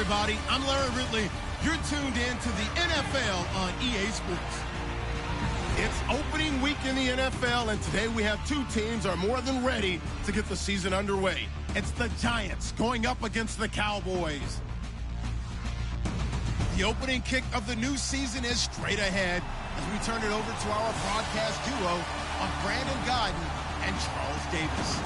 everybody. I'm Larry Ridley. You're tuned in to the NFL on EA Sports. It's opening week in the NFL, and today we have two teams are more than ready to get the season underway. It's the Giants going up against the Cowboys. The opening kick of the new season is straight ahead as we turn it over to our broadcast duo of Brandon Gaudin and Charles Davis.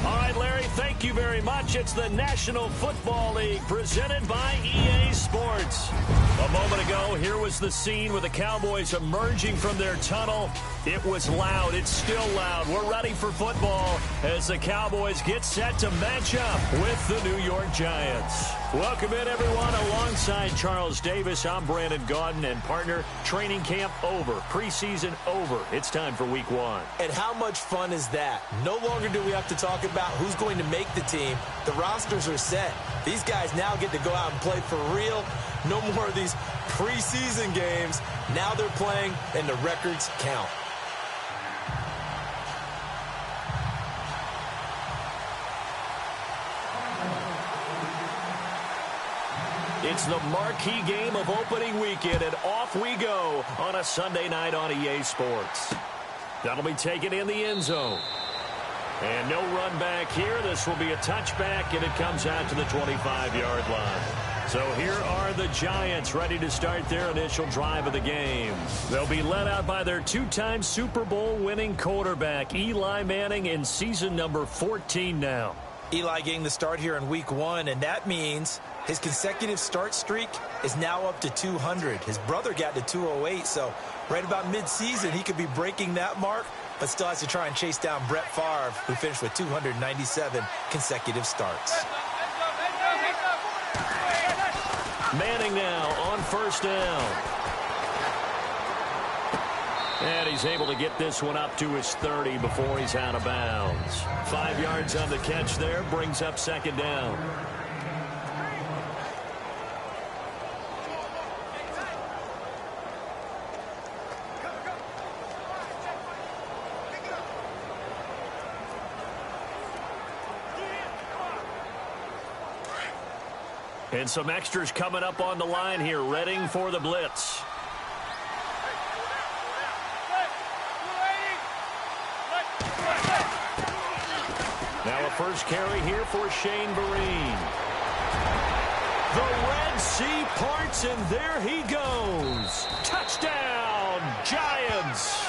All right, Larry, thank you very much. It's the National Football League presented by EA Sports. A moment ago, here was the scene with the Cowboys emerging from their tunnel. It was loud. It's still loud. We're ready for football as the Cowboys get set to match up with the New York Giants. Welcome in, everyone. Alongside Charles Davis, I'm Brandon Gaudin, and partner, training camp over, preseason over. It's time for week one. And how much fun is that? No longer do we have to talk about who's going to make the team. The rosters are set. These guys now get to go out and play for real. No more of these preseason games. Now they're playing, and the records count. It's the marquee game of opening weekend, and off we go on a Sunday night on EA Sports. That'll be taken in the end zone. And no run back here. This will be a touchback, and it comes out to the 25-yard line. So here are the Giants ready to start their initial drive of the game. They'll be led out by their two-time Super Bowl winning quarterback, Eli Manning, in season number 14 now. Eli getting the start here in week one, and that means his consecutive start streak is now up to 200. His brother got to 208, so right about mid-season he could be breaking that mark, but still has to try and chase down Brett Favre, who finished with 297 consecutive starts. Manning now on first down. And he's able to get this one up to his 30 before he's out of bounds. 5 yards on the catch there, brings up second down. And some extras coming up on the line here, readying for the blitz. Now a first carry here for Shane Vereen. The Red Sea parts, and there he goes. Touchdown, Giants.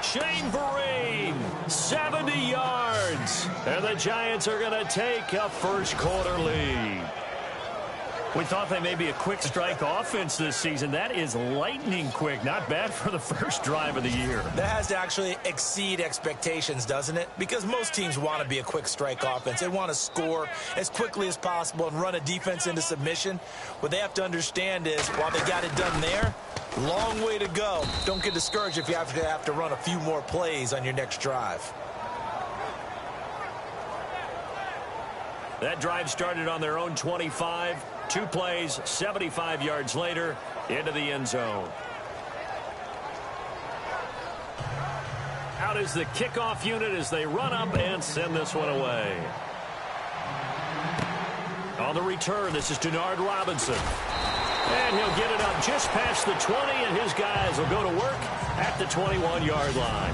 Shane Vereen, 70 yards. And the Giants are going to take a first quarter lead. We thought they may be a quick strike offense this season. That is lightning quick. Not bad for the first drive of the year. That has to actually exceed expectations, doesn't it? Because most teams want to be a quick strike offense. They want to score as quickly as possible and run a defense into submission. What they have to understand is, while they got it done there, long way to go. Don't get discouraged if you have to run a few more plays on your next drive. That drive started on their own 25. 2 plays, 75 yards later, into the end zone. Out is the kickoff unit as they run up and send this one away. On the return, this is Denard Robinson. And he'll get it up just past the 20, and his guys will go to work at the 21-yard line.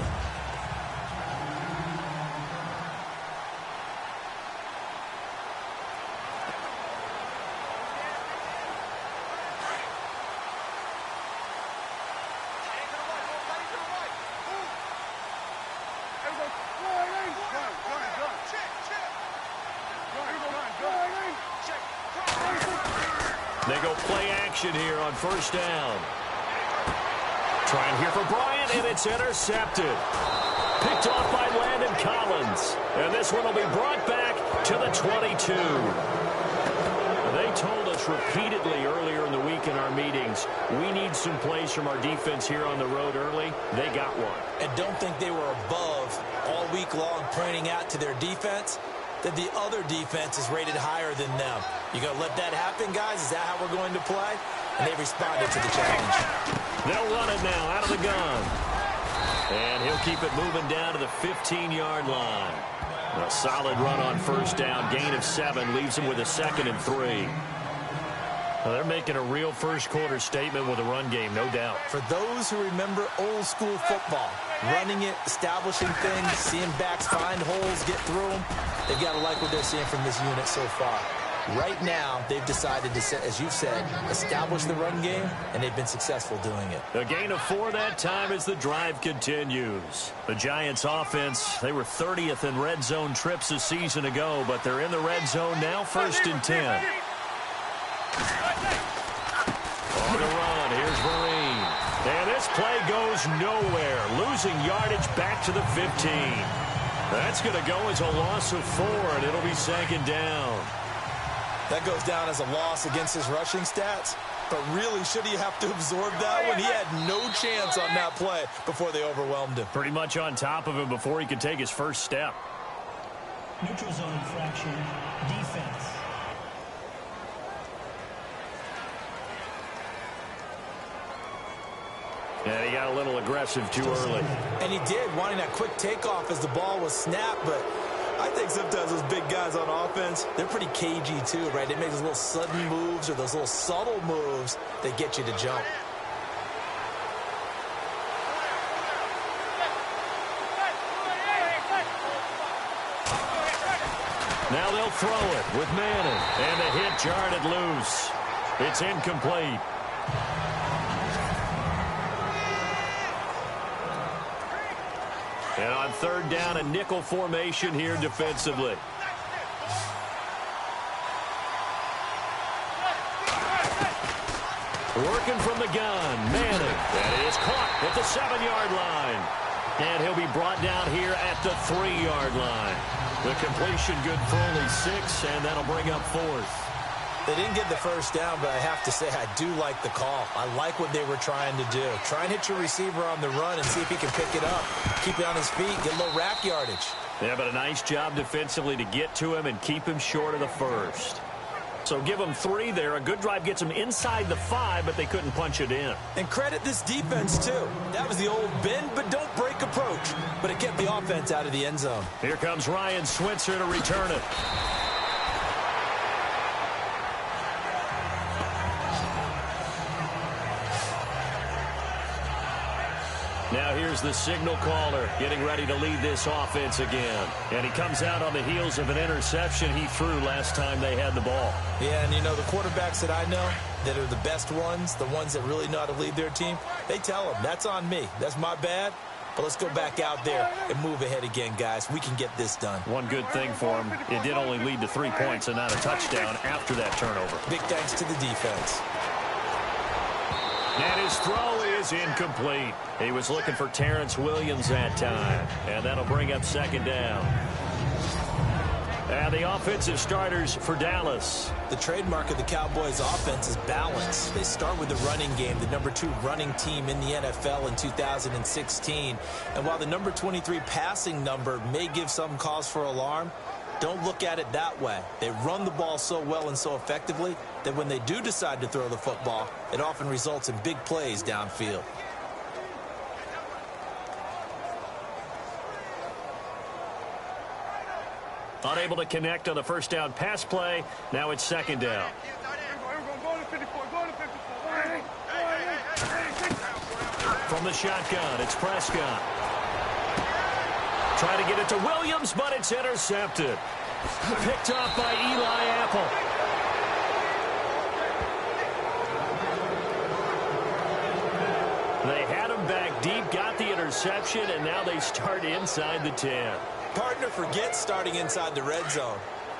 They go play action here on first down. Trying here for Bryant, and it's intercepted. Picked off by Landon Collins. And this one will be brought back to the 22. They told us repeatedly earlier in the week in our meetings, we need some plays from our defense here on the road early. They got one. And don't think they were above all week long pointing out to their defense that the other defense is rated higher than them. You going to let that happen, guys? Is that how we're going to play? And they responded to the challenge. They'll run it now out of the gun. And he'll keep it moving down to the 15-yard line. A solid run on first down. Gain of 7 leaves him with a 2nd and 3. Well, they're making a real first-quarter statement with a run game, no doubt. For those who remember old-school football, running it, establishing things, seeing backs find holes, get through them, they've got to like what they're seeing from this unit so far. Right now, they've decided to, as you've said, establish the run game, and they've been successful doing it. A gain of 4 that time as the drive continues. The Giants offense, they were 30th in red zone trips a season ago, but they're in the red zone now, 1st and 10. On the run, here's Marine. And this play goes nowhere, losing yardage back to the 15. That's going to go as a loss of 4, and it'll be 2nd down. That goes down as a loss against his rushing stats. But really, should he have to absorb that one? He had no chance on that play before they overwhelmed him. Pretty much on top of him before he could take his first step. Neutral zone infraction, defense. Yeah, he got a little aggressive too early. And he did, wanting that quick takeoff as the ball was snapped, but I think sometimes those big guys on offense, they're pretty cagey too, right? They make those little sudden moves or those little subtle moves that get you to jump. Now they'll throw it with Manning. And the hit jarred it loose. It's incomplete. And on 3rd down, a nickel formation here defensively. Working from the gun, Manning. That is caught at the 7-yard line. And he'll be brought down here at the 3-yard line. The completion good for only 6, and that'll bring up 4th. They didn't get the first down, but I have to say I do like the call. I like what they were trying to do. Try and hit your receiver on the run and see if he can pick it up. Keep it on his feet, get a little rack yardage. Yeah, but a nice job defensively to get to him and keep him short of the first. So give them 3 there. A good drive gets them inside the 5, but they couldn't punch it in. And credit this defense, too. That was the old bend but don't break approach. But it kept the offense out of the end zone. Here comes Ryan Switzer to return it. Now here's the signal caller getting ready to lead this offense again. And he comes out on the heels of an interception he threw last time they had the ball. Yeah, and you know, the quarterbacks that I know that are the best ones, the ones that really know how to lead their team, they tell them, that's on me. That's my bad. But let's go back out there and move ahead again, guys. We can get this done. One good thing for him, it did only lead to 3 points and not a touchdown after that turnover. Big thanks to the defense. And his throw is incomplete. He was looking for Terrence Williams that time. And that'll bring up 2nd down. And the offensive starters for Dallas. The trademark of the Cowboys offense is balance. They start with the running game, the number 2 running team in the NFL in 2016. And while the number 23 passing number may give some cause for alarm, don't look at it that way. They run the ball so well and so effectively that when they do decide to throw the football, it often results in big plays downfield. Unable to connect on the first down pass play. Now it's 2nd down. From the shotgun, it's Prescott. Trying to get it to Williams, but it's intercepted. Picked off by Eli Apple. They had him back deep, got the interception, and now they start inside the 10. Partner forgets starting inside the red zone.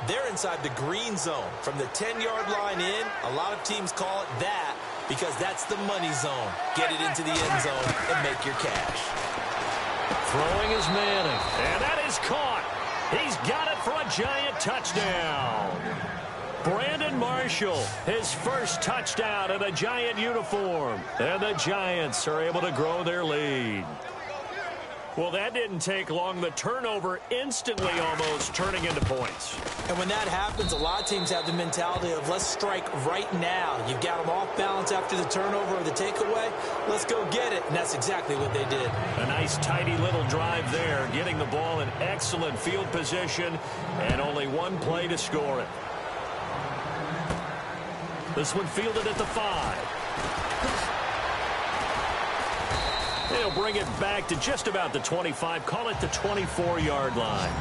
They're inside the green zone. From the 10-yard line in, a lot of teams call it that because that's the money zone. Get it into the end zone and make your cash. Throwing is Manning, and that is caught. He's got it for a Giant touchdown. Brandon Marshall, his first touchdown in a Giant uniform. And the Giants are able to grow their lead. Well, that didn't take long. The turnover instantly almost turning into points. And when that happens, a lot of teams have the mentality of let's strike right now. You've got them off balance after the turnover or the takeaway. Let's go get it. And that's exactly what they did. A nice, tidy little drive there, getting the ball in excellent field position, and only one play to score it. This one fielded at the 5. They'll bring it back to just about the 25. Call it the 24-yard line.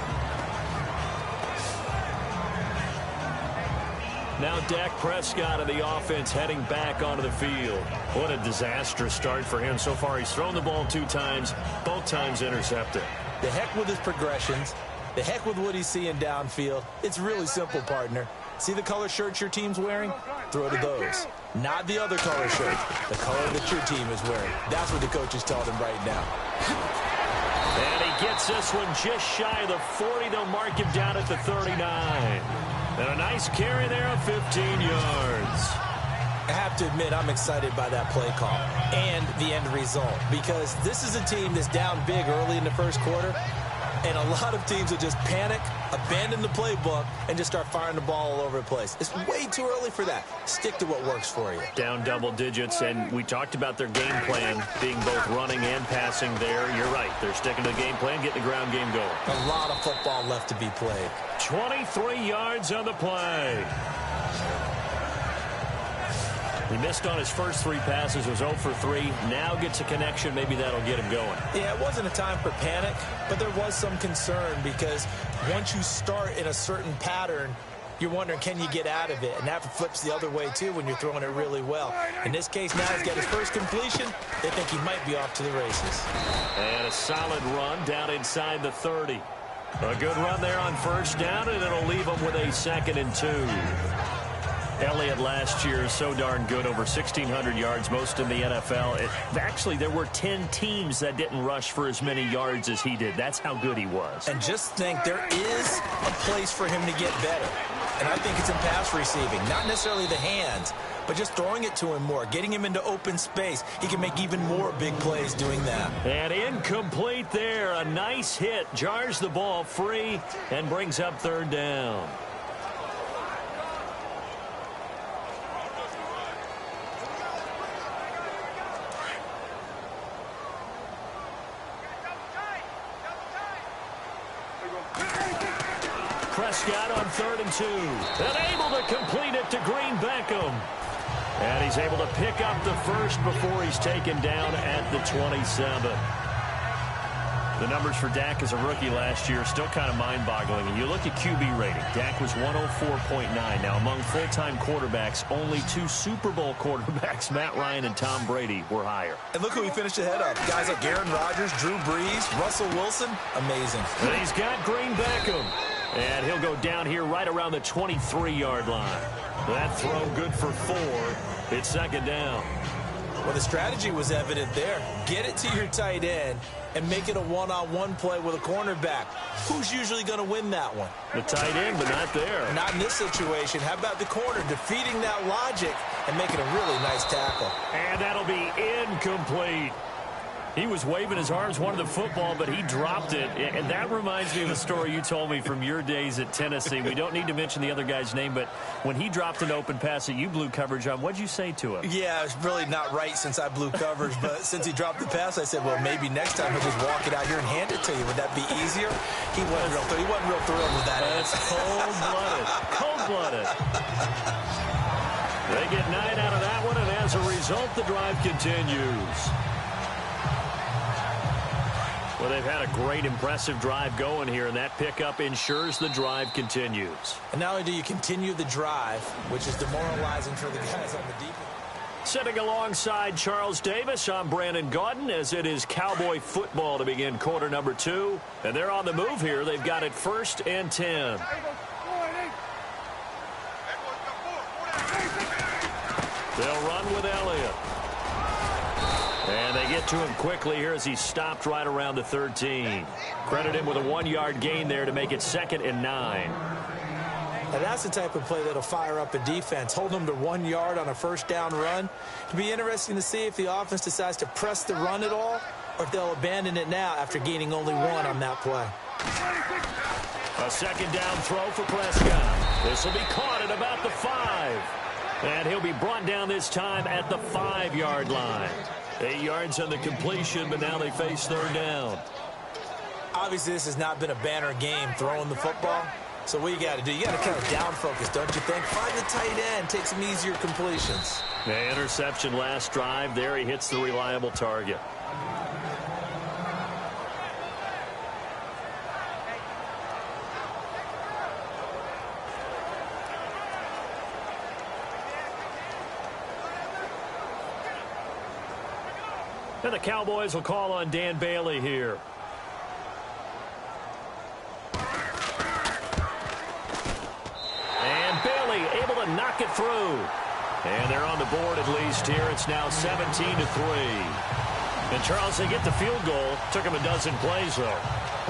Now Dak Prescott of the offense heading back onto the field. What a disastrous start for him. So far, he's thrown the ball 2 times, both times intercepted. The heck with his progressions. The heck with what he's seeing downfield. It's really simple, partner. See the color shirts your team's wearing? Throw to those. Not the other color shirt. The color that your team is wearing. That's what the coach is telling him right now. And he gets this one just shy of the 40. They'll mark him down at the 39. And a nice carry there of 15 yards. I have to admit, I'm excited by that play call and the end result, because this is a team that's down big early in the first quarter, and a lot of teams will just panic, abandon the playbook, and just start firing the ball all over the place. It's way too early for that. Stick to what works for you. Down double digits, and we talked about their game plan being both running and passing there. You're right. They're sticking to the game plan, getting the ground game going. A lot of football left to be played. 23 yards on the play. He missed on his first 3 passes, was 0 for 3. Now gets a connection. Maybe that'll get him going. Yeah, it wasn't a time for panic, but there was some concern, because once you start in a certain pattern, you're wondering, can you get out of it? And that flips the other way, too, when you're throwing it really well. In this case, now he's got his first completion. They think he might be off to the races. And a solid run down inside the 30. A good run there on first down, and it'll leave him with a 2nd and 2. Elliott last year so darn good, over 1,600 yards, most in the NFL. Actually, there were 10 teams that didn't rush for as many yards as he did. That's how good he was. And just think, there is a place for him to get better. And I think it's in pass receiving. Not necessarily the hands, but just throwing it to him more, getting him into open space. He can make even more big plays doing that. And incomplete there. A nice hit. Jars the ball free and brings up 3rd down. Prescott on 3rd and 2. And able to complete it to Green Beckham. And he's able to pick up the first before he's taken down at the 27. The numbers for Dak as a rookie last year still kind of mind-boggling. And you look at QB rating. Dak was 104.9. Now, among full-time quarterbacks, only 2 Super Bowl quarterbacks, Matt Ryan and Tom Brady, were higher. And look who he finished ahead of. Guys like Aaron Rodgers, Drew Brees, Russell Wilson. Amazing. And he's got Green Beckham. And he'll go down here right around the 23-yard line. That throw good for 4. It's 2nd down. Well, the strategy was evident there. Get it to your tight end and make it a one-on-one play with a cornerback. Who's usually going to win that one? The tight end, but not there. Not in this situation. How about the corner defeating that logic and making a really nice tackle? And that'll be incomplete. He was waving his arms, wanted the football, but he dropped it. And that reminds me of a story you told me from your days at Tennessee. We don't need to mention the other guy's name, but when he dropped an open pass that you blew coverage on, what'd you say to him? Yeah, it's really not right since I blew coverage, but since he dropped the pass, I said, well, maybe next time he'll just walk it out here and hand it to you. Would that be easier? He wasn't real thrilled with that. That's cold-blooded. Cold-blooded. They get 9 out of that one, and as a result, the drive continues. Well, they've had a great, impressive drive going here, and that pickup ensures the drive continues. And not only do you continue the drive, which is demoralizing for the guys on the defense. Sitting alongside Charles Davis, I'm Brandon Gaudin, as it is Cowboy football to begin quarter number 2. And they're on the move here. They've got it 1st and 10. They'll run with Elliott. And they get to him quickly here as he stopped right around the 13. Credit him with a 1-yard gain there to make it 2nd and 9. Now that's the type of play that'll fire up a defense. Hold them to 1 yard on a first down run. It'll be interesting to see if the offense decides to press the run at all, or if they'll abandon it now after gaining only 1 on that play. A 2nd down throw for Prescott. This will be caught at about the 5. And he'll be brought down this time at the 5-yard line. 8 yards on the completion, but now they face 3rd down. Obviously, this has not been a banner game throwing the football, So what you got to do, you got to kind of down focus, don't you think? Find the tight end, take some easier completions. The interception last drive. There he hits the reliable target. And the Cowboys will call on Dan Bailey here. And Bailey able to knock it through. And they're on the board at least here. It's now 17-3. And Charles, they get the field goal. Took him a dozen plays, though.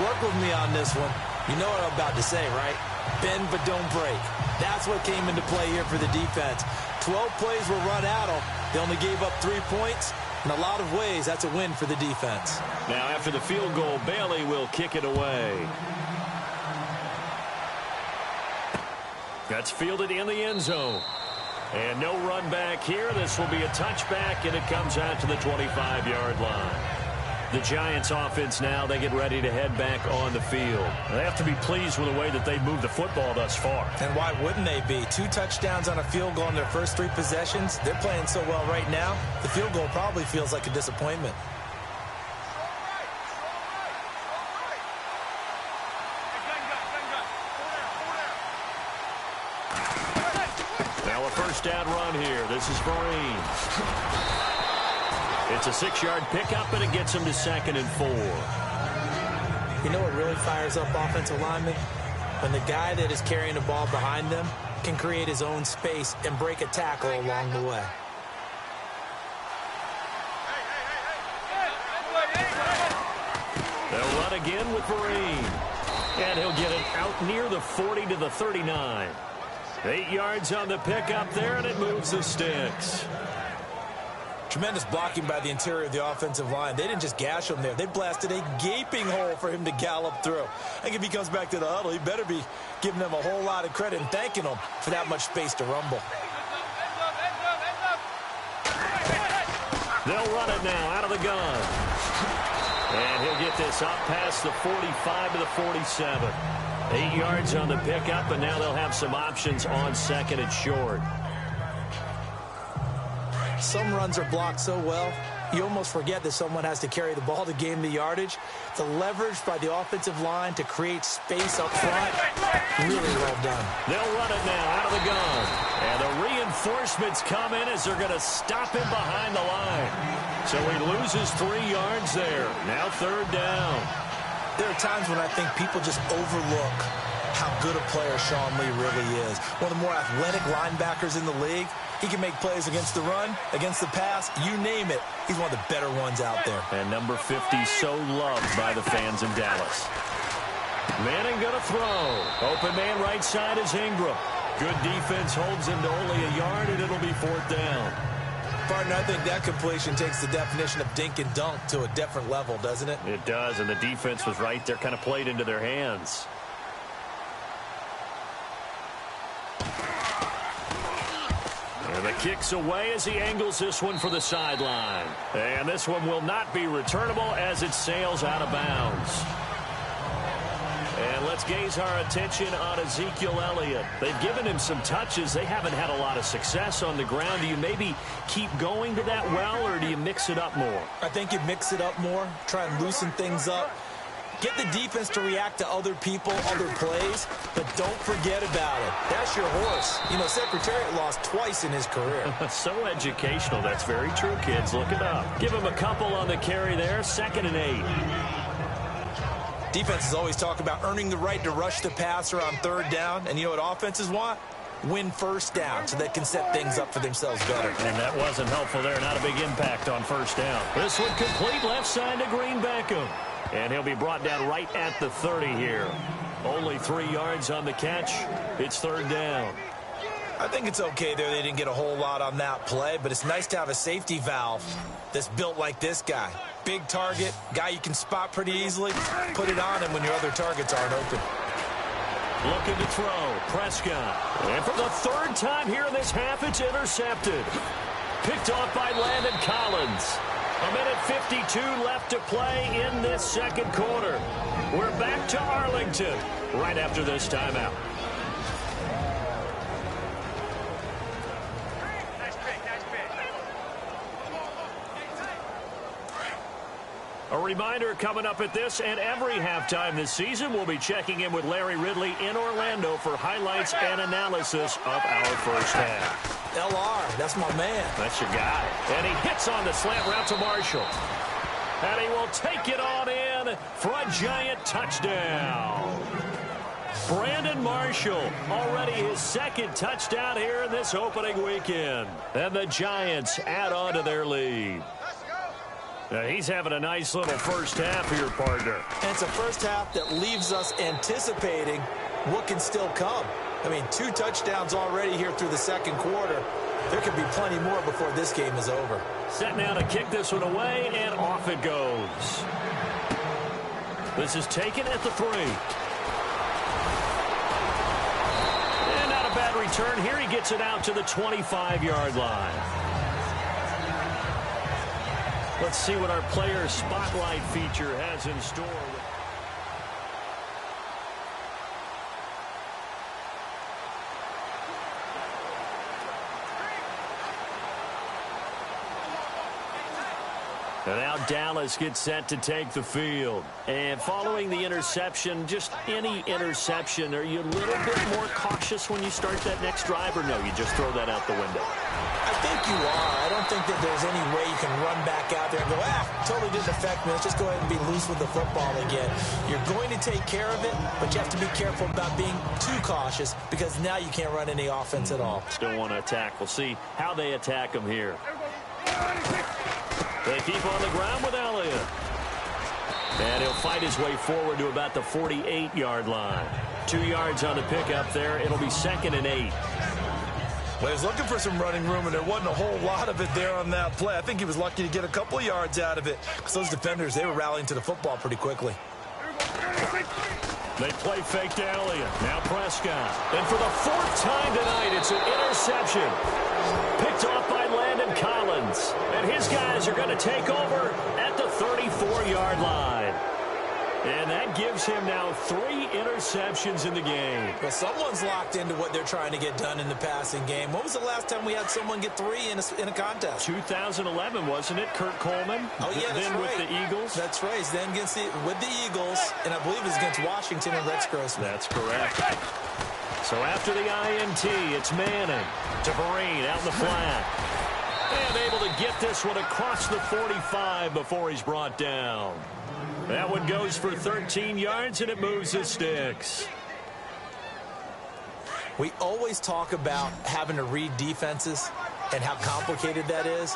Work with me on this one. You know what I'm about to say, right? Bend but don't break. That's what came into play here for the defense. 12 plays were run at them. They only gave up 3 points. In a lot of ways, that's a win for the defense. Now, after the field goal, Bailey will kick it away. That's fielded in the end zone. And no run back here. This will be a touchback, and it comes out to the 25-yard line. The Giants offense now, they get ready to head back on the field. They have to be pleased with the way that they've moved the football thus far. And why wouldn't they be? 2 touchdowns on a field goal in their first 3 possessions. They're playing so well right now, the field goal probably feels like a disappointment. Now a first down run here. This is Vereen. It's a 6-yard pickup, and it gets him to 2nd and 4. You know what really fires up offensive linemen? When the guy that is carrying the ball behind them can create his own space and break a tackle along the way. They'll run again with Vereen. And he'll get it out near the 40 to the 39. 8 yards on the pickup there, and it moves the sticks. Tremendous blocking by the interior of the offensive line. They didn't just gash him there. They blasted a gaping hole for him to gallop through. I think if he comes back to the huddle, he better be giving them a whole lot of credit and thanking them for that much space to rumble. They'll run it now out of the gun. And he'll get this up past the 45 to the 47. 8 yards on the pickup, and now they'll have some options on 2nd and short. Some runs are blocked so well, you almost forget that someone has to carry the ball to gain the yardage. The leverage by the offensive line to create space up front, really well done. They'll run it now out of the gun. And the reinforcements come in as they're going to stop him behind the line. So he loses 3 yards there. Now 3rd down. There are times when I think people just overlook how good a player Sean Lee really is. One of the more athletic linebackers in the league. He can make plays against the run, against the pass, you name it. He's one of the better ones out there. And number 50 so loved by the fans in Dallas. Manning going to throw. Open man right side is Ingram. Good defense holds him to only a yard, and it'll be 4th down. Partner, I think that completion takes the definition of dink and dunk to a different level, doesn't it? It does, and the defense was right there, kind of played into their hands. And the kick's away as he angles this one for the sideline. And this one will not be returnable as it sails out of bounds. And let's gaze our attention on Ezekiel Elliott. They've given him some touches. They haven't had a lot of success on the ground. Do you maybe keep going to that well, or do you mix it up more? I think you mix it up more, try and loosen things up. Get the defense to react to other people, other plays, but don't forget about it. That's your horse. You know, Secretariat lost twice in his career. So educational. That's very true, kids. Look it up. Give him a couple on the carry there. 2nd and 8. Defenses always talk about earning the right to rush the passer on 3rd down, and you know what offenses want? Win 1st down so they can set things up for themselves better. And that wasn't helpful there. Not a big impact on 1st down. This one complete left side to Green Beckham. And he'll be brought down right at the 30 here. Only 3 yards on the catch. It's 3rd down. I think it's okay there. They didn't get a whole lot on that play, but it's nice to have a safety valve that's built like this guy. Big target, guy you can spot pretty easily. Put it on him when your other targets aren't open. Looking to throw. Prescott. And for the 3rd time here in this half, it's intercepted. Picked off by Landon Collins. 1:52 left to play in this 2nd quarter. We're back to Arlington right after this timeout. A reminder, coming up at this and every halftime this season, we'll be checking in with Larry Ridley in Orlando for highlights and analysis of our first half. LR, that's my man. That's your guy. And he hits on the slant route to Marshall. And he will take it on in for a giant touchdown. Brandon Marshall, already his second touchdown here in this opening weekend. And the Giants add on to their lead. Now he's having a nice little first half here, partner. And it's a first half that leaves us anticipating what can still come. I mean, 2 touchdowns already here through the second quarter. There could be plenty more before this game is over. Set now to kick this one away, and off it goes. This is taken at the 3. And not a bad return here. He gets it out to the 25-yard line. Let's see what our player spotlight feature has in store. And now Dallas gets set to take the field. And following the interception, just any interception, are you a little bit more cautious when you start that next drive, or no, you just throw that out the window? I think you are. I don't think that there's any way you can run back out there and go, totally didn't affect me. Let's just go ahead and be loose with the football again. You're going to take care of it, but you have to be careful about being too cautious because now you can't run any offense at all. Still want to attack. We'll see how they attack them here. They keep on the ground with Elliott. And he'll fight his way forward to about the 48-yard line. 2 yards on the pickup there. It'll be 2nd and 8. Well, he was looking for some running room, and there wasn't a whole lot of it there on that play. I think he was lucky to get a couple of yards out of it because those defenders, they were rallying to the football pretty quickly. They play fake to Elliott. Now Prescott. And for the 4th time tonight, it's an interception. Picked off by Landon Collins. And his guys are going to take over at the 34-yard line. And that gives him now 3 interceptions in the game. Well, someone's locked into what they're trying to get done in the passing game. When was the last time we had someone get 3 in a contest? 2011, wasn't it? Kurt Coleman. Oh, yeah, that's then right. With the Eagles. That's right. Then with the Eagles, and I believe it's against Washington and Rex Grossman. That's correct. So after the INT, it's Manning to Vereen out in the flat. And able to get this one across the 45 before he's brought down. That one goes for 13 yards, and it moves the sticks. We always talk about having to read defenses and how complicated that is.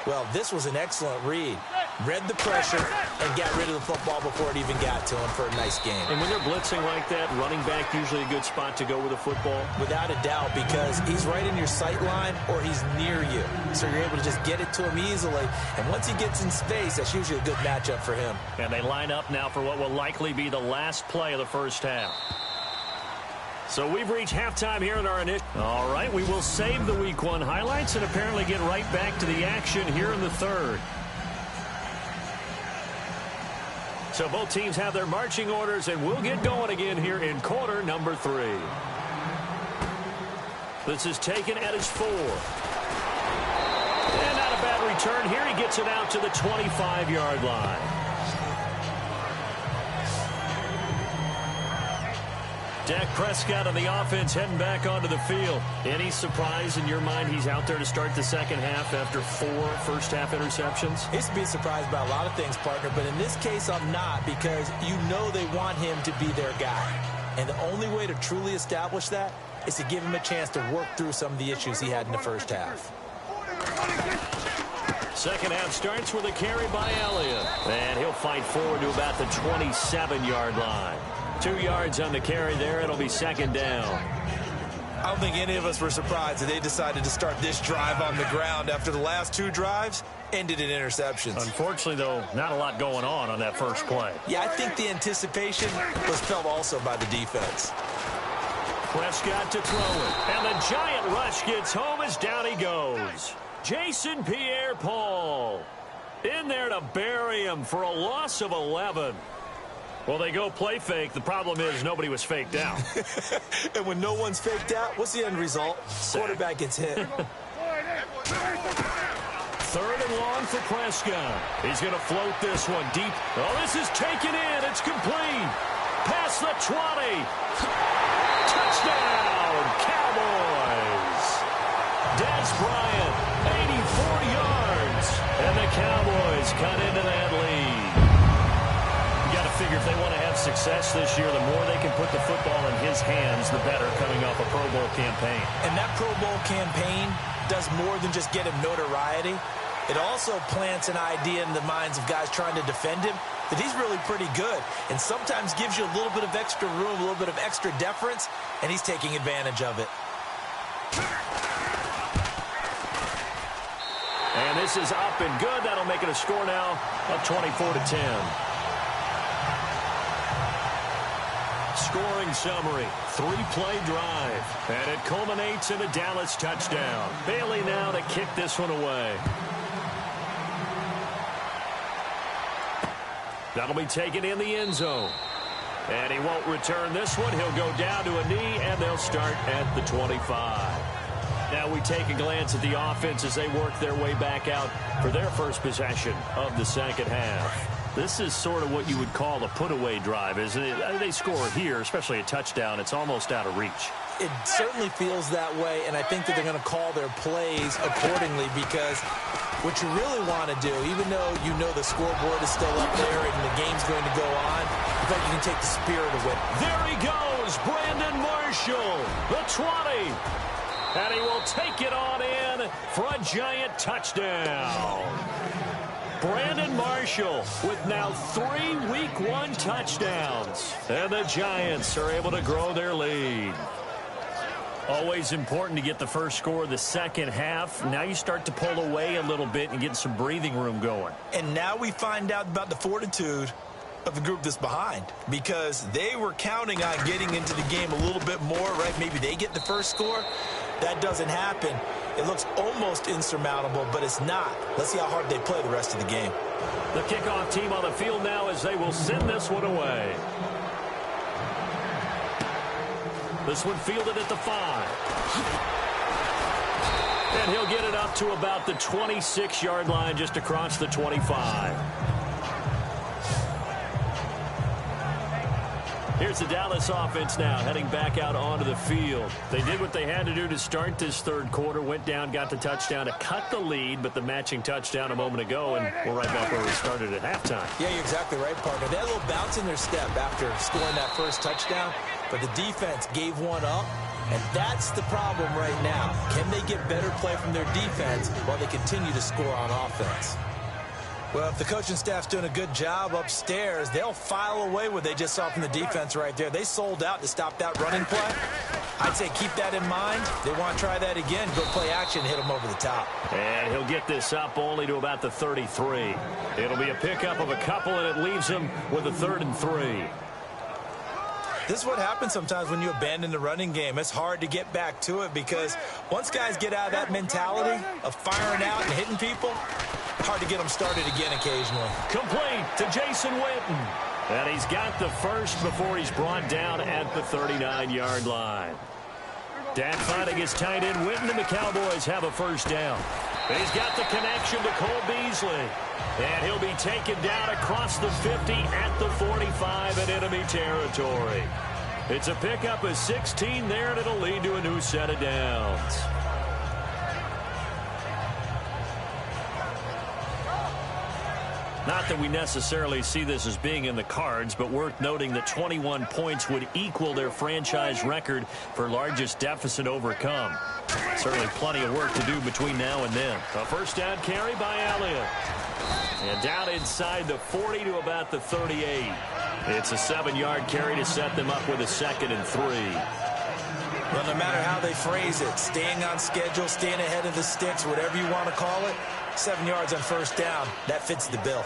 Well, this was an excellent read. Read the pressure and got rid of the football before it even got to him for a nice game. And when they're blitzing like that, running back usually a good spot to go with the football? Without a doubt, because he's right in your sight line or he's near you. So you're able to just get it to him easily. And once he gets in space, that's usually a good matchup for him. And they line up now for what will likely be the last play of the first half. So we've reached halftime here in our initial. All right, we will save the Week 1 highlights and apparently get right back to the action here in the third. So both teams have their marching orders, and we'll get going again here in quarter number 3. This is taken at his 4. And not a bad return here. He gets it out to the 25-yard line. Dak Prescott on the offense heading back onto the field. Any surprise in your mind he's out there to start the second half after 4 first-half interceptions? He's to be surprised by a lot of things, partner, but in this case I'm not, because you know they want him to be their guy. And the only way to truly establish that is to give him a chance to work through some of the issues he had in the first half. Second half starts with a carry by Elliott. And he'll fight forward to about the 27-yard line. 2 yards on the carry there. It'll be 2nd down. I don't think any of us were surprised that they decided to start this drive on the ground after the last 2 drives ended in interceptions. Unfortunately, though, not a lot going on that first play. Yeah, I think the anticipation was felt also by the defense. Prescott to throw it. And the giant rush gets home as down he goes. Jason Pierre-Paul in there to bury him for a loss of 11. Well, they go play fake. The problem is nobody was faked out. And when no one's faked out, what's the end result? Quarterback gets hit. 3rd and long for Prescott. He's going to float this one deep. Oh, this is taken in. It's complete. Past the 20. Touchdown, Cowboys. Des Bryant, 84 yards. And the Cowboys cut into that lead. You got to figure if they want to have success this year, the more they can put the football in his hands, the better, coming off a Pro Bowl campaign. And that Pro Bowl campaign does more than just get him notoriety. It also plants an idea in the minds of guys trying to defend him that he's really pretty good, and sometimes gives you a little bit of extra room, a little bit of extra deference, and he's taking advantage of it. And this is up and good. That'll make it a score now of 24-10. Scoring summary, 3-play drive, and it culminates in a Dallas touchdown. Bailey now to kick this one away. That'll be taken in the end zone. And he won't return this one. He'll go down to a knee, and they'll start at the 25. Now we take a glance at the offense as they work their way back out for their first possession of the second half. This is sort of what you would call a put-away drive, isn't it? They score here, especially a touchdown. It's almost out of reach. It certainly feels that way, and I think that they're going to call their plays accordingly, because what you really want to do, even though you know the scoreboard is still up there and the game's going to go on, I think you can take the spirit of it. There he goes, Brandon Marshall, the 20. And he will take it on in for a giant touchdown. Brandon Marshall with now 3 Week 1 touchdowns. And the Giants are able to grow their lead. Always important to get the first score of the second half. Now you start to pull away a little bit and get some breathing room going. And now we find out about the fortitude of the group that's behind, because they were counting on getting into the game a little bit more, right? Maybe they get the first score. That doesn't happen. It looks almost insurmountable, but it's not. Let's see how hard they play the rest of the game. The kickoff team on the field now as they will send this one away. This one fielded at the 5. And he'll get it up to about the 26-yard line, just across the 25. Here's the Dallas offense now heading back out onto the field. They did what they had to do to start this third quarter. Went down, got the touchdown to cut the lead, but the matching touchdown a moment ago, and we're right back where we started at halftime. Yeah, you're exactly right, partner. They had a little bounce in their step after scoring that first touchdown, but the defense gave one up, and that's the problem right now. Can they get better play from their defense while they continue to score on offense? Well, if the coaching staff's doing a good job upstairs, they'll file away what they just saw from the defense right there. They sold out to stop that running play. I'd say keep that in mind. They want to try that again. Go play action, hit them over the top. And he'll get this up only to about the 33. It'll be a pickup of a couple, and it leaves him with a 3rd and 3. This is what happens sometimes when you abandon the running game. It's hard to get back to it, because once guys get out of that mentality of firing out and hitting people, hard to get them started again occasionally. Complete to Jason Witten. And he's got the first before he's brought down at the 39-yard line. Dan finding his tight end Witten, and the Cowboys have a first down. He's got the connection to Cole Beasley. And he'll be taken down across the 50 at the 45 in enemy territory. It's a pickup of 16 there, and it'll lead to a new set of downs. Not that we necessarily see this as being in the cards, but worth noting that 21 points would equal their franchise record for largest deficit overcome. Certainly plenty of work to do between now and then. A first down carry by Elliott. And down inside the 40 to about the 38. It's a 7-yard carry to set them up with a 2nd and 3. Well, no matter how they phrase it, staying on schedule, staying ahead of the sticks, whatever you want to call it, 7 yards on first down, that fits the bill.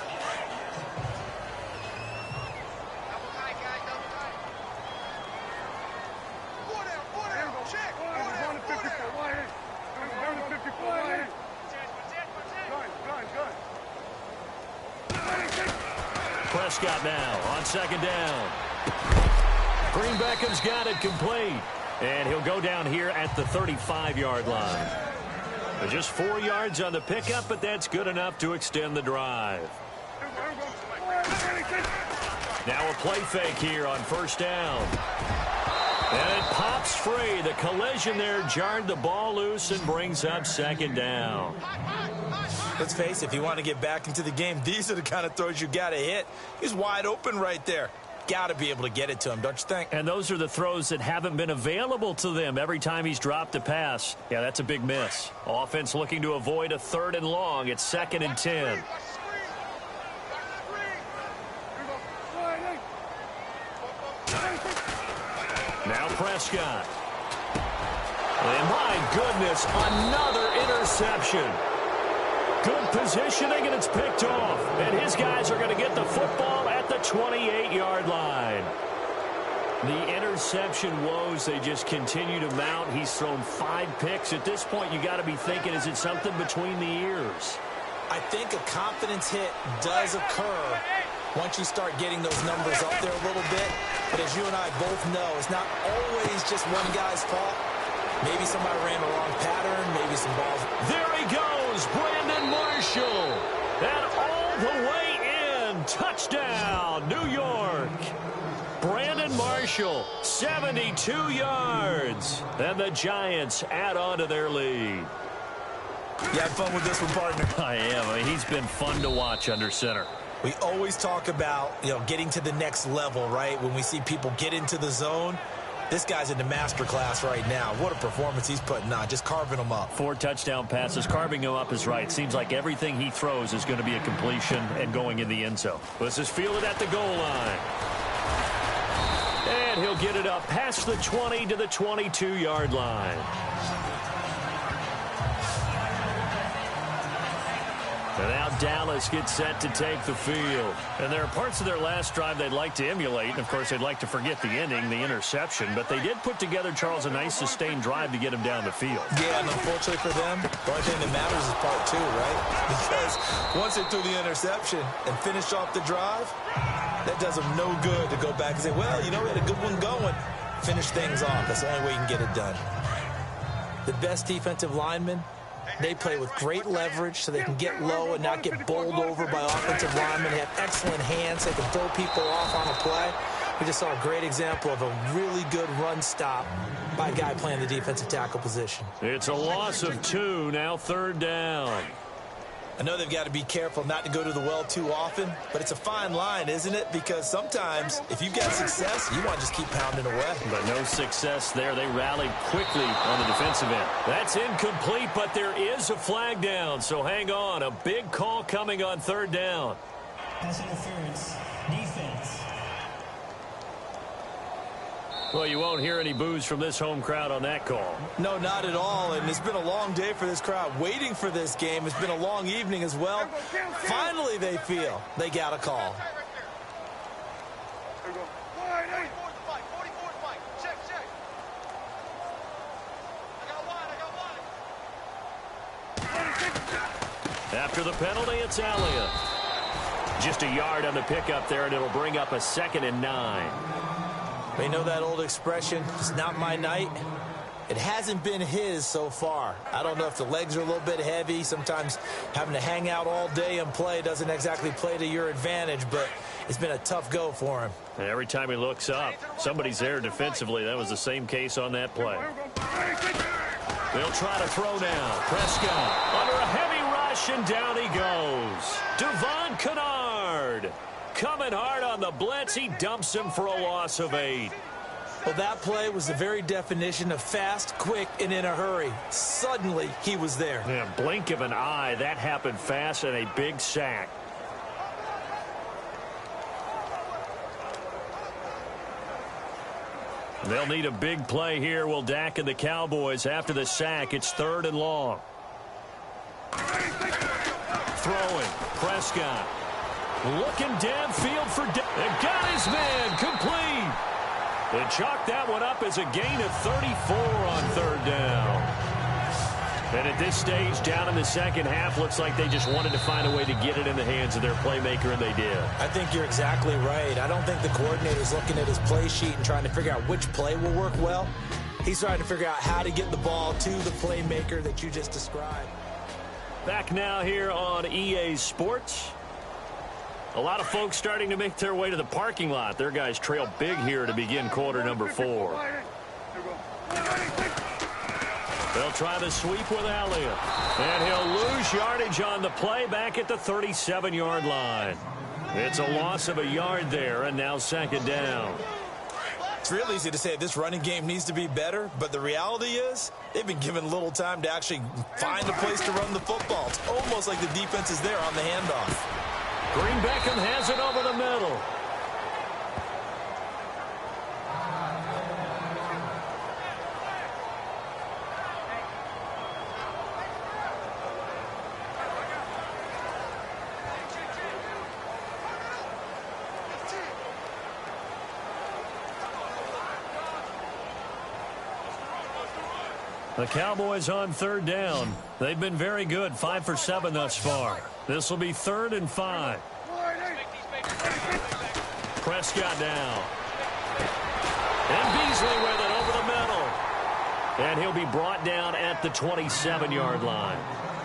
Prescott now on 2nd down. Green Beckham's got it complete. And he'll go down here at the 35-yard line. Just 4 yards on the pickup, but that's good enough to extend the drive. Now a play fake here on first down. And it pops free. The collision there jarred the ball loose and brings up second down. Let's face it, if you want to get back into the game, these are the kind of throws you got to hit. He's wide open right there. Got to be able to get it to him, don't you think? And those are the throws that haven't been available to them every time he's dropped a pass. Yeah, that's a big miss. Offense looking to avoid a 3rd and long. It's 2nd and 10. Now Prescott. And my goodness, another interception. Good positioning, and it's picked off. And his guys are going to get the football at the 28-yard line. The interception woes, they just continue to mount. He's thrown 5 picks. At this point, you got to be thinking, is it something between the ears? I think a confidence hit does occur once you start getting those numbers up there a little bit. But as you and I both know, it's not always just one guy's fault. Maybe somebody ran the wrong pattern, maybe some balls. There he goes, Brandon Marshall. And all the way in. Touchdown, New York. Brandon Marshall, 72 yards. And the Giants add on to their lead. You had fun with this one, partner? I am. I mean, he's been fun to watch under center. We always talk about, getting to the next level, right? When we see people get into the zone, this guy's in the master class right now. What a performance he's putting on, just carving them up. 4 touchdown passes. Carving him up is right. Seems like everything he throws is going to be a completion and going in the end zone. This is fielded at the goal line. And he'll get it up past the 20 to the 22-yard line. And now Dallas gets set to take the field. And there are parts of their last drive they'd like to emulate. And, of course, they'd like to forget the ending, the interception. But they did put together, Charles, a nice sustained drive to get him down the field. Yeah, and unfortunately for them, the only thing that matters is part 2, right? Because once they threw the interception and finished off the drive, that does them no good to go back and say, well, we had a good one going. Finish things off. That's the only way you can get it done. The best defensive linemen, they play with great leverage so they can get low and not get bowled over by offensive linemen. They have excellent hands. They can throw people off on a play. We just saw a great example of a really good run stop by a guy playing the defensive tackle position. It's a loss of 2, now 3rd down. I know they've got to be careful not to go to the well too often, but it's a fine line, isn't it? Because sometimes, if you've got success, you want to just keep pounding away. But no success there. They rallied quickly on the defensive end. That's incomplete, but there is a flag down, so hang on. A big call coming on 3rd down. Pass interference. Defense. Well, you won't hear any boos from this home crowd on that call. No, not at all. And it's been a long day for this crowd waiting for this game. It's been a long evening as well. Finally, they feel they got a call. After the penalty, it's Elliott. Just a yard on the pickup there, and it'll bring up a 2nd and 9. They know that old expression, it's not my night. It hasn't been his so far. I don't know if the legs are a little bit heavy. Sometimes having to hang out all day and play doesn't exactly play to your advantage, but it's been a tough go for him. And every time he looks up, somebody's there defensively. That was the same case on that play. They'll try to throw now. Prescott under a heavy rush, and down he goes. Devon Kennard coming hard on the blitz. He dumps him for a loss of 8. Well, that play was the very definition of fast, quick, and in a hurry. Suddenly, he was there. Yeah, blink of an eye. That happened fast, and a big sack. They'll need a big play here. Will Dak and the Cowboys after the sack. It's 3rd and long. Throwing. Prescott. Looking downfield for and got his man complete. They chalked that one up as a gain of 34 on 3rd down. And at this stage, down in the second half, looks like they just wanted to find a way to get it in the hands of their playmaker, and they did. I think you're exactly right. I don't think the coordinator's looking at his play sheet and trying to figure out which play will work well. He's trying to figure out how to get the ball to the playmaker that you just described. Back now here on EA Sports. A lot of folks starting to make their way to the parking lot. Their guys trail big here to begin quarter number 4. They'll try the sweep with Elliott. And he'll lose yardage on the play back at the 37-yard line. It's a loss of a yard there, and now second down. It's real easy to say this running game needs to be better, but the reality is they've been given little time to actually find a place to run the football. It's almost like the defense is there on the handoff. Green Beckham has it over the middle. The Cowboys on third down. They've been very good, 5 for 7 thus far. This will be 3rd and 5. Prescott down. And Beasley with it over the middle. And he'll be brought down at the 27-yard line.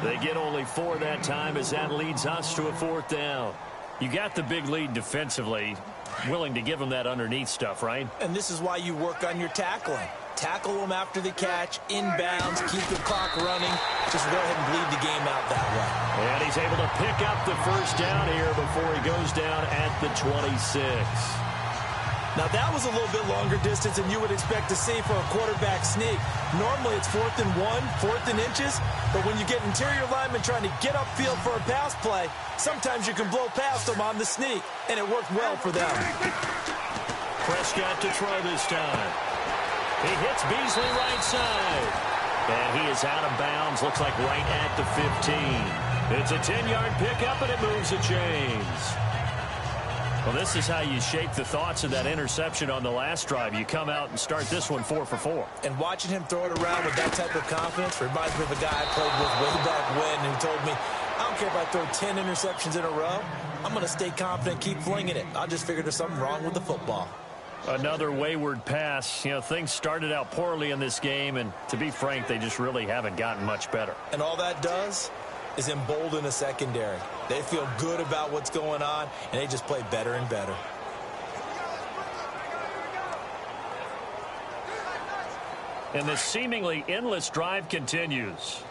They get only 4 that time as that leads us to a 4th down. You got the big lead defensively. Willing to give them that underneath stuff, right? And this is why you work on your tackling. Tackle them after the catch, inbounds, keep the clock running. Just go ahead and bleed the game out that way. And he's able to pick up the first down here before he goes down at the 26. Now that was a little bit longer distance than you would expect to see for a quarterback sneak. Normally it's 4th and 1, 4th and inches, but when you get interior linemen trying to get upfield for a pass play, sometimes you can blow past them on the sneak, and it worked well for them. Prescott to throw this time. He hits Beasley right side. And he is out of bounds, looks like right at the 15. It's a 10-yard pickup, and it moves the chains. Well, this is how you shape the thoughts of that interception on the last drive. You come out and start this one 4 for 4. And watching him throw it around with that type of confidence reminds me of a guy I played with way back when who told me, I don't care if I throw 10 interceptions in a row. I'm going to stay confident, keep flinging it. I just figured there's something wrong with the football. Another wayward pass. You know, things started out poorly in this game, and to be frank, they just really haven't gotten much better. And all that does is embolden the secondary. They feel good about what's going on, and they just play better and better. And this seemingly endless drive continues.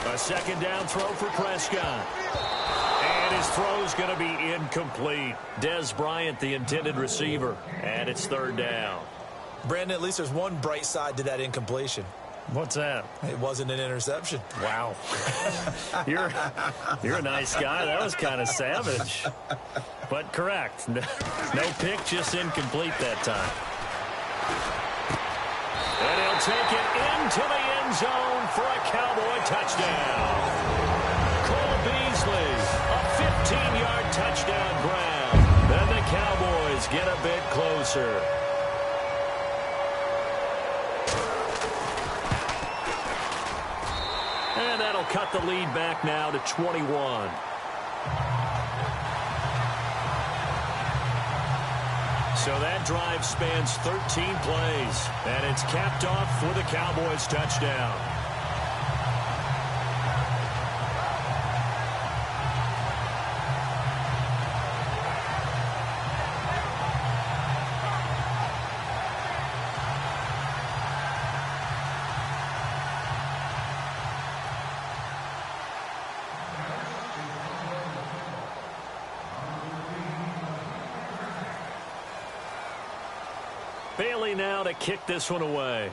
A second down throw for Prescott. And his throw's going to be incomplete. Dez Bryant, the intended receiver. And it's 3rd down. Brandon, at least there's one bright side to that incompletion. What's that? It wasn't an interception. Wow. You're a nice guy. That was kind of savage. But correct. No pick, just incomplete that time. And he'll take it into the end zone for a Cowboy touchdown. Cole Beasley, a 15-yard touchdown grab. And the Cowboys get a bit closer. And that'll cut the lead back now to 21. So that drive spans 13 plays, and it's capped off with a Cowboys touchdown. Bailey now to kick this one away.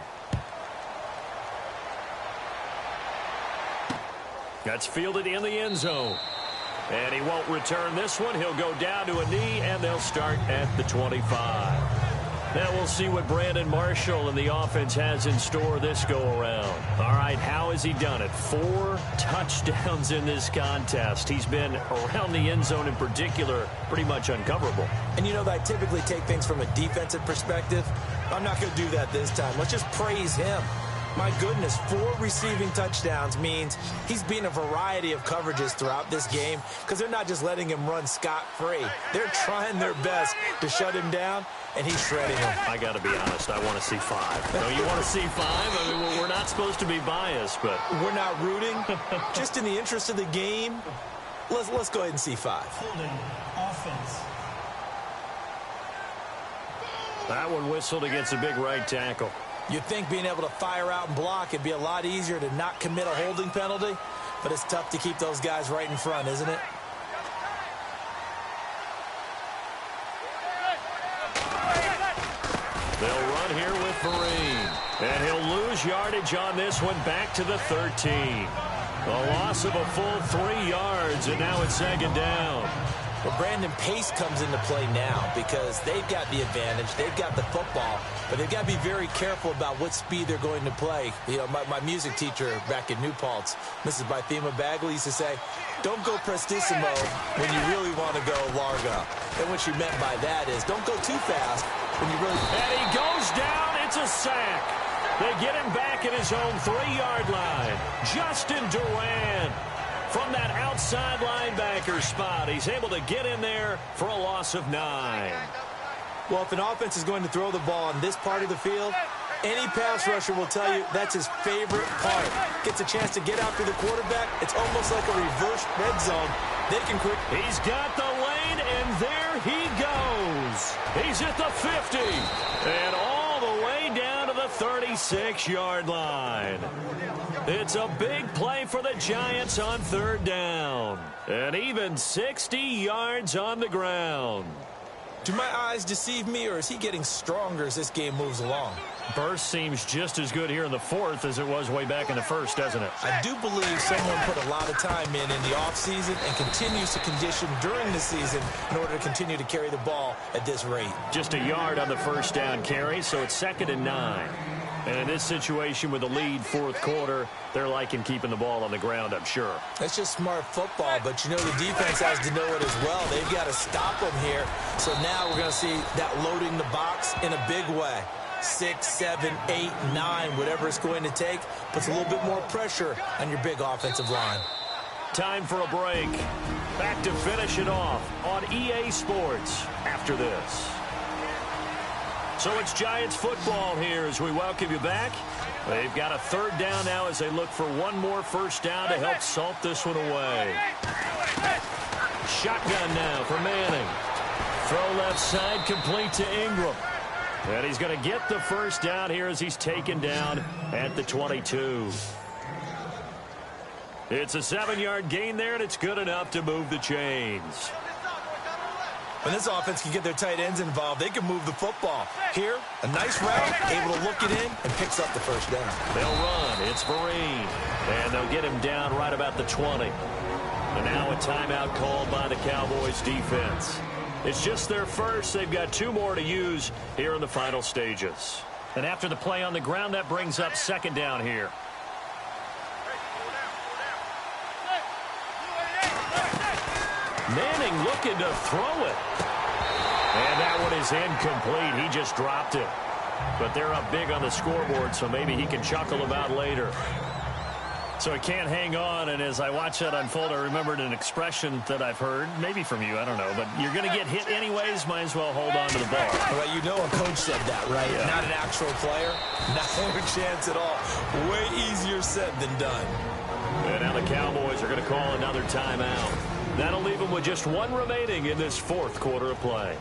That's fielded in the end zone. And he won't return this one. He'll go down to a knee, and they'll start at the 25. Now we'll see what Brandon Marshall and the offense has in store this go-around. All right, how has he done it? 4 touchdowns in this contest. He's been around the end zone in particular, pretty much uncoverable. And you know that I typically take things from a defensive perspective. I'm not going to do that this time. Let's just praise him. My goodness, 4 receiving touchdowns means he's beaten a variety of coverages throughout this game because they're not just letting him run scot-free. They're trying their best to shut him down, and he's shredding him. I got to be honest, I want to see 5. No, you want to see 5? I mean, we're not supposed to be biased, but... We're not rooting. Just in the interest of the game, let's go ahead and see 5. Holding offense. That one whistled against a big right tackle. You'd think being able to fire out and block it'd be a lot easier to not commit a holding penalty, but it's tough to keep those guys right in front, isn't it? They'll run here with Vereen. And he'll lose yardage on this one back to the 13. A loss of a full 3 yards, and now it's 2nd down. Well, Brandon, pace comes into play now because they've got the advantage. They've got the football, but they've got to be very careful about what speed they're going to play. You know, my music teacher back in New Paltz, Mrs. Bythema Bagley, used to say, don't go prestissimo when you really want to go largo. And what she meant by that is don't go too fast when you really... And he goes down. It's a sack. They get him back at his own 3-yard line. Justin Duran. From that outside linebacker spot, he's able to get in there for a loss of 9. Well, if an offense is going to throw the ball on this part of the field, any pass rusher will tell you that's his favorite part. Gets a chance to get after the quarterback. It's almost like a reverse red zone. They can quick. He's got the lane, and there he goes. He's at the 50, and all the way down to the 36-yard line. It's a big play for the Giants on 3rd down. And even 60 yards on the ground. Do my eyes deceive me, or is he getting stronger as this game moves along? Burst seems just as good here in the 4th as it was way back in the 1st, doesn't it? I do believe someone put a lot of time in the offseason and continues to condition during the season in order to continue to carry the ball at this rate. Just a yard on the 1st down carry, so it's 2nd and 9. And in this situation with the lead 4th quarter, they're liking keeping the ball on the ground, I'm sure. That's just smart football, but you know the defense has to know it as well. They've got to stop them here. So now we're going to see that loading the box in a big way. 6, 7, 8, 9, whatever it's going to take, puts a little bit more pressure on your big offensive line. Time for a break. Back to finish it off on EA Sports after this. So it's Giants football here as we welcome you back. They've got a 3rd down now as they look for one more 1st down to help salt this one away. Shotgun now for Manning. Throw left side complete to Ingram. And he's going to get the 1st down here as he's taken down at the 22. It's a 7-yard gain there, and it's good enough to move the chains. When this offense can get their tight ends involved, they can move the football. Here, a nice route, able to look it in, and picks up the 1st down. They'll run. It's Vereen. And they'll get him down right about the 20. And now a timeout called by the Cowboys defense. It's just their first. They've got 2 more to use here in the final stages. And after the play on the ground, that brings up 2nd down here. Manning looking to throw it. And that one is incomplete. He just dropped it. But they're up big on the scoreboard, so maybe he can chuckle about later. So he can't hang on, and as I watch that unfold, I remembered an expression that I've heard, maybe from you, I don't know, but you're going to get hit anyways, might as well hold on to the ball. Well, you know a coach said that, right? Yeah. Not an actual player. Not a chance at all. Way easier said than done. And now the Cowboys are going to call another timeout. That'll leave them with just 1 remaining in this 4th quarter of play.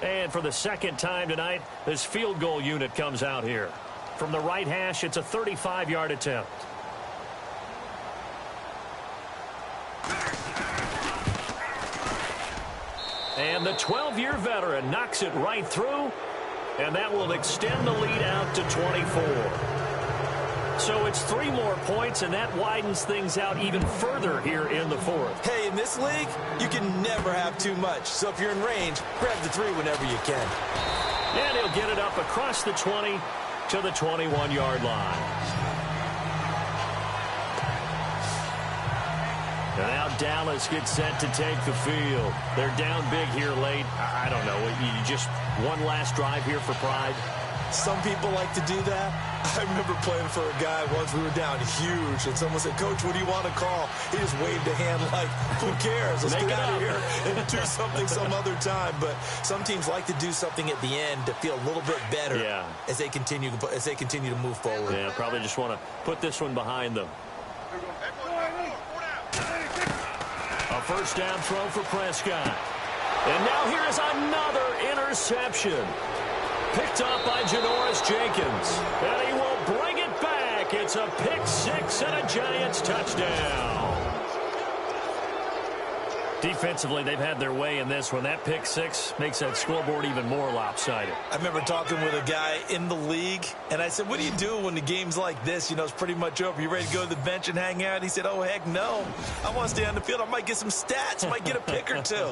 And for the 2nd time tonight, this field goal unit comes out here. From the right hash, it's a 35-yard attempt. And the 12-year veteran knocks it right through, and that will extend the lead out to 24. So it's 3 more points, and that widens things out even further here in the 4th. Hey, in this league, you can never have too much. So if you're in range, grab the 3 whenever you can. And he'll get it up across the 20 to the 21-yard line. And now Dallas gets set to take the field. They're down big here late. I don't know. You just one last drive here for pride? Some people like to do that. I remember playing for a guy once. We were down huge, and someone said, "Coach, what do you want to call?" He just waved a hand like, "Who cares? Let's get out of here and do something some other time." But some teams like to do something at the end to feel a little bit better as they continue to move forward. Yeah, probably just want to put this one behind them. A first down throw for Prescott. And now here is another interception. Picked up by Janoris Jenkins. And he will bring it back. It's a pick six and a Giants touchdown. Defensively, they've had their way in this one. That pick six makes that scoreboard even more lopsided. I remember talking with a guy in the league, and I said, "What do you do when the game's like this? You know, it's pretty much over. You ready to go to the bench and hang out?" He said, "Oh, heck no. I want to stay on the field. I might get some stats. I might get a pick or two."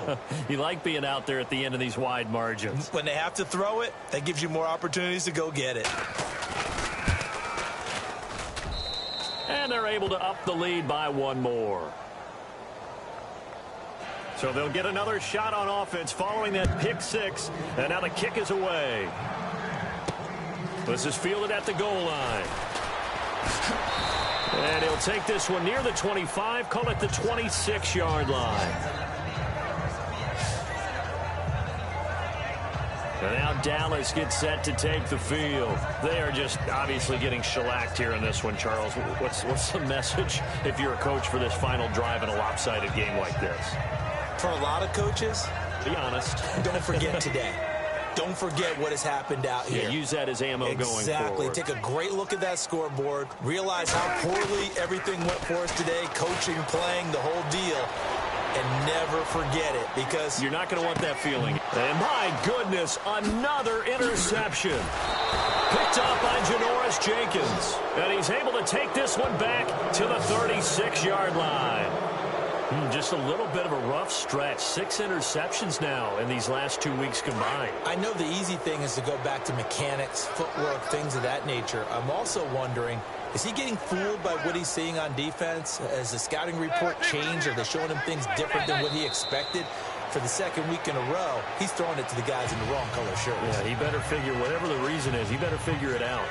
You like being out there at the end of these wide margins. When they have to throw it, that gives you more opportunities to go get it. And they're able to up the lead by one more. So they'll get another shot on offense following that pick six. And now the kick is away. This is fielded at the goal line. And he'll take this one near the 25, call it the 26-yard line. And now Dallas gets set to take the field. They are just obviously getting shellacked here in this one, Charles. What's the message if you're a coach for this final drive in a lopsided game like this? For a lot of coaches, be honest. Don't forget today. Don't forget what has happened out here. Yeah, use that as ammo going forward. Exactly. Take a great look at that scoreboard. Realize how poorly everything went for us today. Coaching, playing, the whole deal. And never forget it, because you're not going to want that feeling. And my goodness, another interception. Picked up by Janoris Jenkins. And he's able to take this one back to the 36-yard line. Just a little bit of a rough stretch. 6 interceptions now in these last 2 weeks combined. I know the easy thing is to go back to mechanics, footwork, things of that nature. I'm also wondering, is he getting fooled by what he's seeing on defense? Has the scouting report changed? Are they showing him things different than what he expected? For the second week in a row, he's throwing it to the guys in the wrong color shirts. Yeah, he better figure, whatever the reason is, he better figure it out.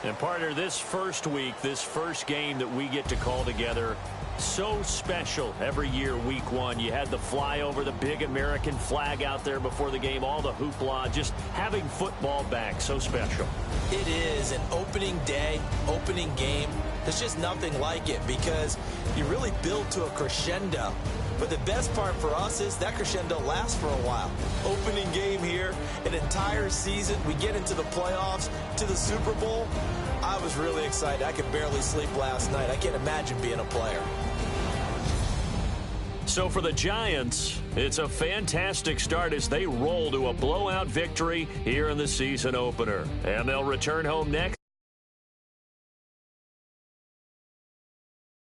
And partner, this first week, this first game that we get to call together, so special every year, week one. You had the flyover, the big American flag out there before the game, all the hoopla, just having football back, so special. It is an opening day, opening game. There's just nothing like it because you really build to a crescendo. But the best part for us is that crescendo lasts for a while. Opening game here, an entire season. We get into the playoffs, to the Super Bowl. I was really excited. I could barely sleep last night. I can't imagine being a player. So for the Giants, it's a fantastic start as they roll to a blowout victory here in the season opener. And they'll return home next.